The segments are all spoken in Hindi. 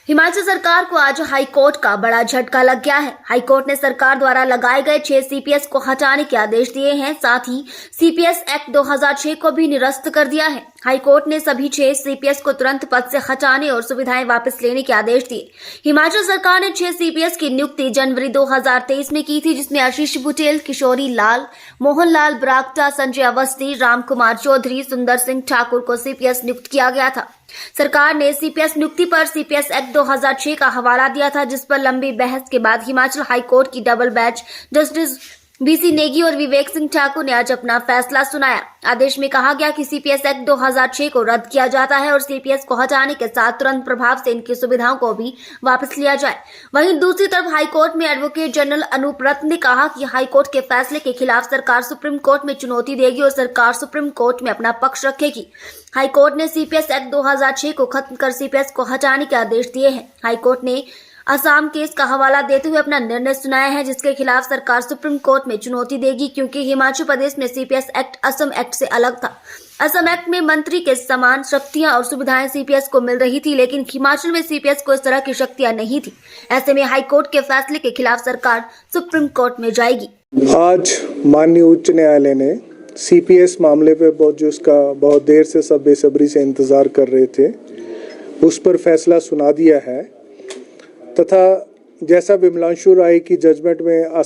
हिमाचल सरकार को आज हाईकोर्ट का बड़ा झटका लग गया है। हाईकोर्ट ने सरकार द्वारा लगाए गए 6 सीपीएस को हटाने के आदेश दिए हैं। साथ ही सीपीएस एक्ट 2006 को भी निरस्त कर दिया है। हाईकोर्ट ने सभी 6 सीपीएस को तुरंत पद से हटाने और सुविधाएं वापस लेने के आदेश दिए। हिमाचल सरकार ने 6 सीपीएस की नियुक्ति जनवरी 2023 में की थी, जिसमें आशीष बुटेल, किशोरी लाल, मोहन लाल ब्राक्टा, संजय अवस्थी, राम कुमार चौधरी, सुंदर सिंह ठाकुर को सीपीएस नियुक्त किया गया था। सरकार ने सीपीएस नियुक्ति पर सीपीएस एक्ट 2006 का हवाला दिया था, जिस पर लंबी बहस के बाद हिमाचल हाईकोर्ट की double bench justice BC Negi और विवेक सिंह ठाकुर ने आज अपना फैसला सुनाया। आदेश में कहा गया कि सीपीएस एक्ट 2006 को रद्द किया जाता है और सीपीएस को हटाने के साथ तुरंत प्रभाव से इनकी सुविधाओं को भी वापस लिया जाए। वहीं दूसरी तरफ हाईकोर्ट में एडवोकेट जनरल अनूप रत्न ने कहा कि हाईकोर्ट के फैसले के खिलाफ सरकार सुप्रीम कोर्ट में चुनौती देगी और सरकार सुप्रीम कोर्ट में अपना पक्ष रखेगी। हाईकोर्ट ने सीपीएस एक्ट 2006 को खत्म कर सीपीएस को हटाने के आदेश दिए हैं। हाईकोर्ट ने असम केस का हवाला देते हुए अपना निर्णय सुनाया है, जिसके खिलाफ सरकार सुप्रीम कोर्ट में चुनौती देगी, क्योंकि हिमाचल प्रदेश में सीपीएस एक्ट असम एक्ट से अलग था। असम एक्ट में मंत्री के समान शक्तियां और सुविधाएं सीपीएस को मिल रही थी, लेकिन हिमाचल में सीपीएस को इस तरह की शक्तियां नहीं थी। ऐसे में हाईकोर्ट के फैसले के खिलाफ सरकार सुप्रीम कोर्ट में जाएगी। आज माननीय उच्च न्यायालय ने सीपीएस मामले पे बहुत देर से सब बेसब्री से इंतजार कर रहे थे, उस पर फैसला सुना दिया है। तथा जैसा विमलांशु राय की जजमेंट में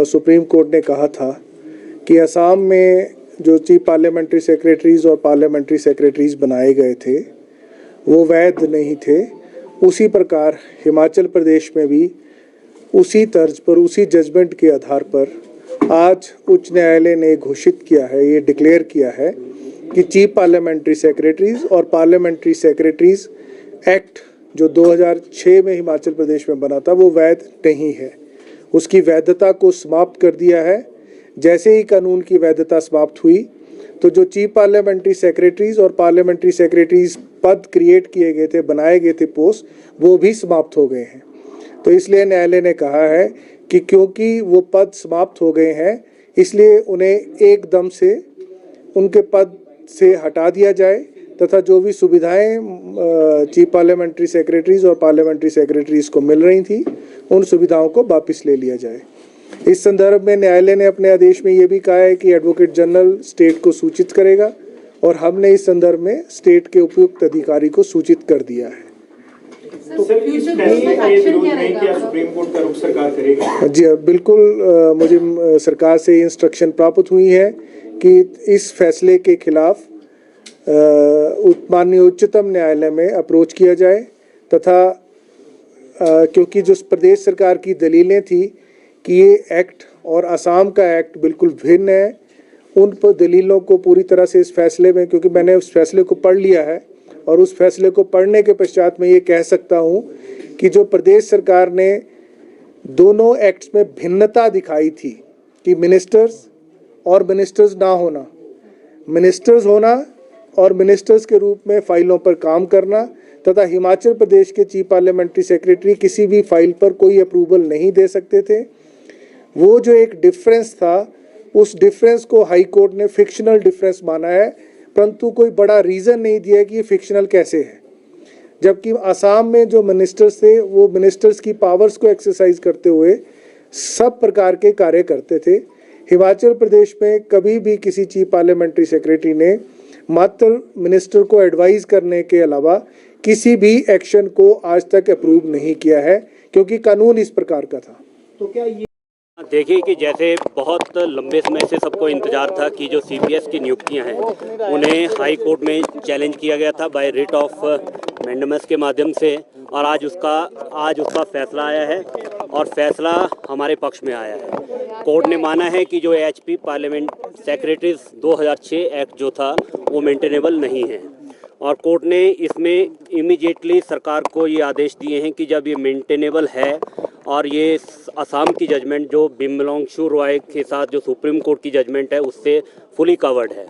सुप्रीम कोर्ट ने कहा था कि असम में जो चीफ पार्लियामेंट्री सेक्रेटरीज और पार्लियामेंट्री सेक्रेटरीज बनाए गए थे वो वैध नहीं थे, उसी प्रकार हिमाचल प्रदेश में भी उसी तर्ज पर, उसी जजमेंट के आधार पर आज उच्च न्यायालय ने घोषित किया है, ये डिक्लेयर किया है कि चीफ पार्लियामेंट्री सेक्रेटरीज और पार्लियामेंट्री सेक्रेटरीज एक्ट जो 2006 में हिमाचल प्रदेश में बना था वो वैध नहीं है। उसकी वैधता को समाप्त कर दिया है। जैसे ही कानून की वैधता समाप्त हुई तो जो चीफ पार्लियामेंट्री सेक्रेटरीज और पार्लियामेंट्री सेक्रेटरीज पद क्रिएट किए गए थे, बनाए गए थे पोस्ट, वो भी समाप्त हो गए हैं। तो इसलिए न्यायालय ने कहा है कि क्योंकि वो पद समाप्त हो गए हैं, इसलिए उन्हें एकदम से उनके पद से हटा दिया जाए तथा जो भी सुविधाएं चीफ पार्लियामेंट्री सेक्रेटरीज और पार्लियामेंट्री सेक्रेटरीज को मिल रही थी, उन सुविधाओं को वापस ले लिया जाए। इस संदर्भ में न्यायालय ने अपने आदेश में ये भी कहा है कि एडवोकेट जनरल स्टेट को सूचित करेगा और हमने इस संदर्भ में स्टेट के उपयुक्त अधिकारी को सूचित कर दिया है। तो सुप्रीम कोर्ट का रुख सरकार करेगी? जी बिल्कुल, मुझे सरकार से इंस्ट्रक्शन प्राप्त हुई है कि इस फैसले के खिलाफ माननीय उच्चतम न्यायालय में अप्रोच किया जाए तथा क्योंकि जो प्रदेश सरकार की दलीलें थी कि ये एक्ट और असम का एक्ट बिल्कुल भिन्न है, उन पर दलीलों को पूरी तरह से इस फैसले में, क्योंकि मैंने उस फैसले को पढ़ लिया है और उस फैसले को पढ़ने के पश्चात मैं ये कह सकता हूँ कि जो प्रदेश सरकार ने दोनों एक्ट्स में भिन्नता दिखाई थी कि मिनिस्टर्स और मिनिस्टर्स ना होना, मिनिस्टर्स होना और मिनिस्टर्स के रूप में फाइलों पर काम करना तथा हिमाचल प्रदेश के चीफ पार्लियामेंट्री सेक्रेटरी किसी भी फाइल पर कोई अप्रूवल नहीं दे सकते थे। वो जो एक डिफरेंस था, उस डिफरेंस को हाई कोर्ट ने फिक्शनल डिफरेंस माना है, परंतु कोई बड़ा रीज़न नहीं दिया कि ये फिक्शनल कैसे है। जबकि असम में जो मिनिस्टर्स थे वो मिनिस्टर्स की पावर्स को एक्सरसाइज करते हुए सब प्रकार के कार्य करते थे। हिमाचल प्रदेश में कभी भी किसी चीफ पार्लियामेंट्री सेक्रेटरी ने मात्र मिनिस्टर को एडवाइस करने के अलावा किसी भी एक्शन को आज तक अप्रूव नहीं किया है, क्योंकि कानून इस प्रकार का था। तो क्या ये देखिए कि जैसे बहुत लंबे समय से सबको इंतज़ार था कि जो सीपीएस की नियुक्तियां हैं उन्हें हाई कोर्ट में चैलेंज किया गया था बाय रिट ऑफ मैंडेमस के माध्यम से, और आज उसका फैसला आया है और फैसला हमारे पक्ष में आया है। कोर्ट ने माना है कि जो एचपी पार्लियामेंट सेक्रेटरीज 2006 एक्ट जो था वो मेंटेनेबल नहीं है, और कोर्ट ने इसमें इमीडिएटली सरकार को ये आदेश दिए हैं कि जब ये मेंटेनेबल है और ये असम की जजमेंट जो विमलांशु राय के साथ जो सुप्रीम कोर्ट की जजमेंट है उससे फुली कवर्ड है,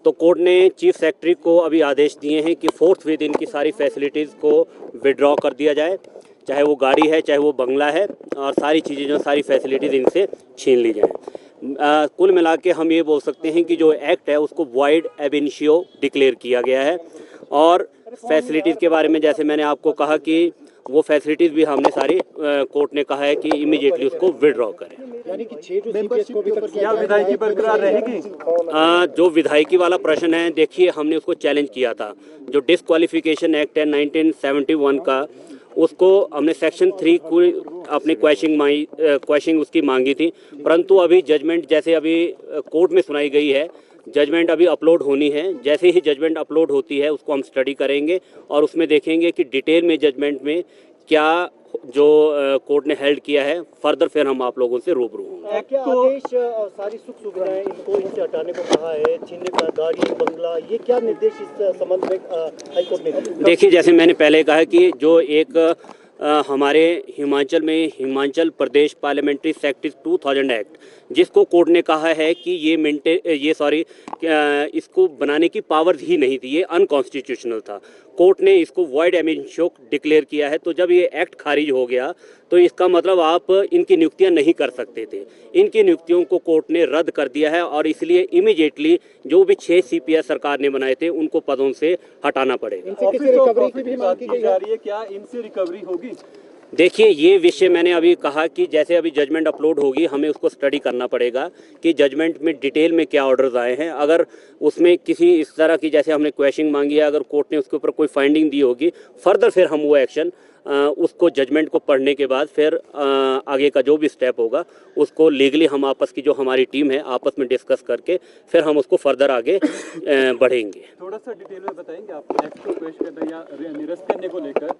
तो कोर्ट ने चीफ सेक्रेटरी को अभी आदेश दिए हैं कि फोर्थ विद इनकी सारी फैसिलिटीज़ को विड्रॉ कर दिया जाए, चाहे वो गाड़ी है चाहे वो बंगला है, और सारी चीज़ें जो सारी फैसिलिटीज़ इनसे छीन ली जाएँ। कुल मिला के हम ये बोल सकते हैं कि जो एक्ट है उसको वॉइड एब इनिशियो डिक्लेयर किया गया है। और फैसिलिटीज़ के बारे में जैसे मैंने आपको कहा कि वो फैसिलिटीज़ भी हमने सारी कोर्ट ने कहा है कि इमीडिएटली उसको विड्रॉ करें। यानी कि 6 CPS को भी क्या विधायकी बरकरार रहेगी? जो विधायकी वाला प्रश्न है, देखिए हमने उसको चैलेंज किया था। जो डिस्क्वालिफिकेशन एक्ट है 1971 का, उसको हमने सेक्शन 3 को अपनी क्वेश्चनिंग उसकी मांगी थी, परंतु अभी जजमेंट जैसे अभी कोर्ट में सुनाई गई है, जजमेंट अभी अपलोड होनी है। जैसे ही जजमेंट अपलोड होती है उसको हम स्टडी करेंगे और उसमें देखेंगे कि डिटेल में जजमेंट में क्या जो कोर्ट ने हेल्ड किया है, फर्दर फिर हम आप लोगों से रूबरू होंगे। क्या आदेश सारी सुख सुविधाएं इनको इनसे हटाने को कहा है, छीनने का गाड़ी बंगला, ये क्या निर्देश इस संबंध में हाईकोर्ट ने दिए? देखिए, जैसे मैंने पहले कहा कि जो एक हमारे हिमाचल में Himachal Pradesh parliamentary secretary 2000 act, जिसको कोर्ट ने कहा है कि इसको बनाने की पावर ही नहीं थी, ये अनकॉन्स्टिट्यूशनल था। कोर्ट ने इसको वॉइड एमिशो डिक्लेयर किया है। तो जब ये एक्ट खारिज हो गया तो इसका मतलब आप इनकी नियुक्तियां नहीं कर सकते थे। इनकी नियुक्तियों को कोर्ट ने रद्द कर दिया है और इसलिए इमीडिएटली जो भी 6 CPS सरकार ने बनाए थे उनको पदों से हटाना पड़ेगा। इनसे किसी रिकवरी की भी मांग की जा रही है, क्या इनसे रिकवरी होगी? देखिए, ये विषय मैंने अभी कहा कि जैसे अभी जजमेंट अपलोड होगी हमें उसको स्टडी करना पड़ेगा कि जजमेंट में डिटेल में क्या ऑर्डर्स आए हैं। अगर उसमें किसी इस तरह की जैसे हमने क्वेश्चन मांगी है, अगर कोर्ट ने उसके ऊपर कोई फाइंडिंग दी होगी, फर्दर फिर हम वो एक्शन उसको जजमेंट को पढ़ने के बाद फिर आगे का जो भी स्टेप होगा उसको लीगली हम आपस की जो हमारी टीम है आपस में डिस्कस करके फिर हम उसको फर्दर आगे बढ़ेंगे। थोड़ा सा डिटेल में बताएंगे आप एक्ट को पेश करने या निरस्त करने को लेकर?